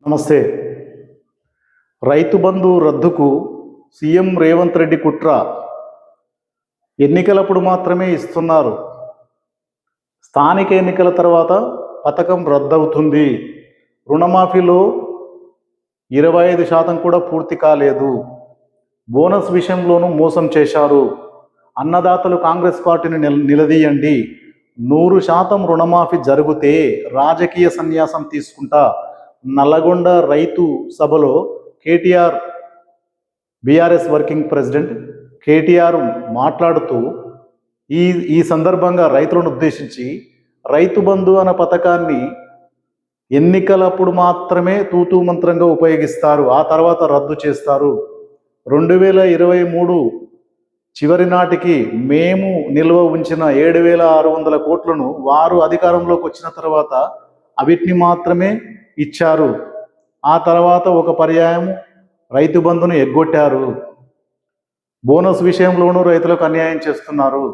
నమస్తే. రైతు బంధు రద్దుకు సీఎం రేవంత్ రెడ్డి కుట్ర. ఎన్నికలప్పుడు మాత్రమే ఇస్తున్నారు, స్థానిక ఎన్నికల తర్వాత పథకం రద్దవుతుంది. రుణమాఫీలో 25% కూడా పూర్తి కాలేదు. బోనస్ విషయంలోనూ మోసం చేశారు. అన్నదాతలు కాంగ్రెస్ పార్టీని నిలదీయండి. 100% రుణమాఫీ జరిగితే రాజకీయ సన్యాసం తీసుకుంటా. నల్లగొండ రైతు సభలో KTR, BRS working president KTR మాట్లాడుతూ ఈ సందర్భంగా రైతులను ఉద్దేశించి రైతు బంధు అనే పథకాన్ని ఎన్నికలప్పుడు మాత్రమే తూతూ మంత్రంగా ఉపయోగిస్తారు, ఆ తర్వాత రద్దు చేస్తారు. 2023 చివరి నాటికి మేము నిల్వ ఉంచిన 7,600 కోట్లను వారు అధికారంలోకి వచ్చిన తర్వాత అవిటిని మాత్రమే ఇచ్చారు. ఆ తర్వాత ఒక పర్యాయం రైతు బంధును ఎగ్గొట్టారు. బోనస్ విషయంలోనూ రైతులకు అన్యాయం చేస్తున్నారు.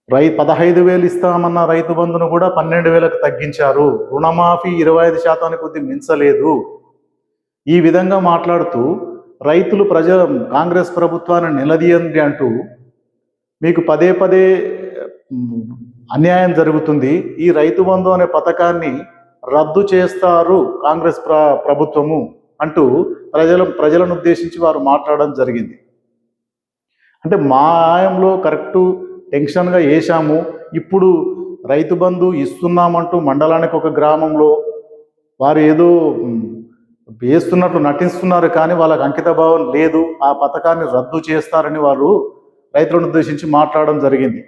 15,000 ఇస్తామన్న రైతు బంధును కూడా 12,000కు తగ్గించారు. రుణమాఫీ 25% కొద్ది మించలేదు. ఈ విధంగా మాట్లాడుతూ రైతులు కాంగ్రెస్ ప్రభుత్వాన్ని నిలదీయండి అంటూ మీకు పదే పదే అన్యాయం జరుగుతుంది, ఈ రైతు బంధు అనే పథకాన్ని రద్దు చేస్తారు కాంగ్రెస్ ప్రభుత్వము అంటూ ప్రజలను ఉద్దేశించి వారు మాట్లాడడం జరిగింది. అంటే మా ఆయంలో కరెక్టు టెన్షన్గా వేశాము, ఇప్పుడు రైతు బంధు ఇస్తున్నామంటూ మండలానికి ఒక గ్రామంలో వారు ఏదో వేస్తున్నట్లు నటిస్తున్నారు, కానీ వాళ్ళకి అంకిత భావం లేదు. ఆ పథకాన్ని రద్దు చేస్తారని వారు రైతులను ఉద్దేశించి మాట్లాడడం జరిగింది.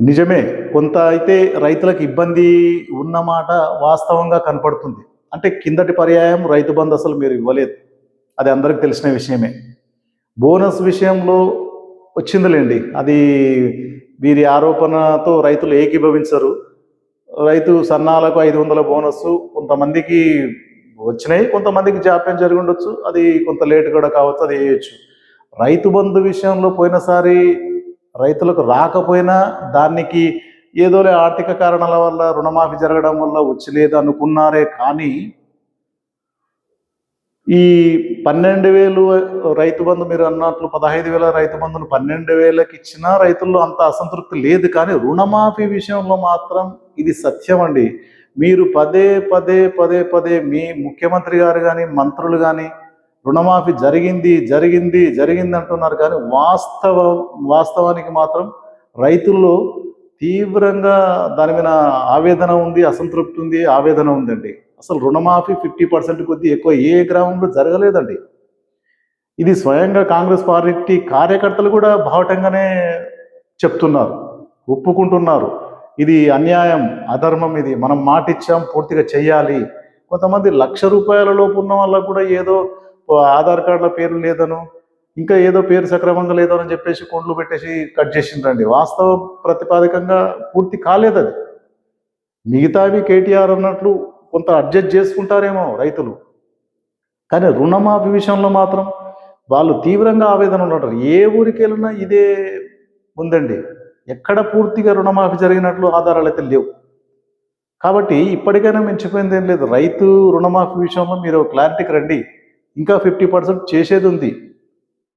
నిజమే, కొంత అయితే రైతులకు ఇబ్బంది ఉన్నమాట వాస్తవంగా కనపడుతుంది. అంటే కిందటి పర్యాయం రైతు బంధు అసలు మీరు ఇవ్వలేదు, అది అందరికి తెలిసిన విషయమే. బోనస్ విషయంలో వచ్చిందిలేండి, అది వీరి ఆరోపణతో రైతులు ఏకీభవించరు. రైతు సన్నాలకు 500 బోనస్ కొంతమందికి వచ్చినాయి, కొంతమందికి జాప్యం జరిగి ఉండొచ్చు, అది కొంత లేట్ కూడా కావచ్చు, అది వేయచ్చు. రైతు బంధు విషయంలో పోయినసారి రైతులకు రాకపోయినా దానికి ఏదో ఆర్థిక కారణాల వల్ల రుణమాఫీ జరగడం వల్ల వచ్చలేదు అనుకున్నారే, కానీ ఈ 12,000 రైతు బంధు మీరు అన్నట్లు 15,000 రైతు బంధును 12,000కి ఇచ్చినా రైతుల్లో అంత అసంతృప్తి లేదు. కానీ రుణమాఫీ విషయంలో మాత్రం ఇది సత్యం అండి. మీరు పదే పదే పదే పదే మీ ముఖ్యమంత్రి గారు కానీ మంత్రులు కానీ రుణమాఫీ జరిగింది అంటున్నారు, కానీ వాస్తవానికి మాత్రం రైతుల్లో తీవ్రంగా దాని మీద ఆవేదన ఉంది, అసంతృప్తి ఉంది, ఆవేదన ఉందండి. అసలు రుణమాఫీ 50% కొద్ది ఎక్కువ ఏ గ్రామంలో జరగలేదండి. ఇది స్వయంగా కాంగ్రెస్ పార్టీ కార్యకర్తలు కూడా బాహటంగానే చెప్తున్నారు, ఒప్పుకుంటున్నారు. ఇది అన్యాయం, అధర్మం, ఇది మనం మాట ఇచ్చాం పూర్తిగా చెయ్యాలి. కొంతమంది ₹1,00,000 లోపు ఉన్న వాళ్ళకు కూడా ఏదో ఆధార్ కార్డుల పేరు లేదను, ఇంకా ఏదో పేరు సక్రమంగా లేదో అని చెప్పేసి కొండ్లు పెట్టేసి కట్ చేసిండ్రండి. వాస్తవ ప్రతిపాదికంగా పూర్తి కాలేదు అది. మిగతావి కేటీఆర్ అన్నట్లు కొంత అడ్జస్ట్ చేసుకుంటారేమో రైతులు, కానీ రుణమాఫీ విషయంలో మాత్రం వాళ్ళు తీవ్రంగా ఆవేదన ఉంటారు. ఏ ఊరికి వెళ్ళినా ఇదే ఉందండి, ఎక్కడ పూర్తిగా రుణమాఫీ జరిగినట్లు ఆధారాలు అయితే లేవు. కాబట్టి ఇప్పటికైనా మించిపోయింది ఏం లేదు. రైతు రుణమాఫీ విషయంలో మీరు క్లారిటీకి రండి. ఇంకా 50% చేసేది ఉంది.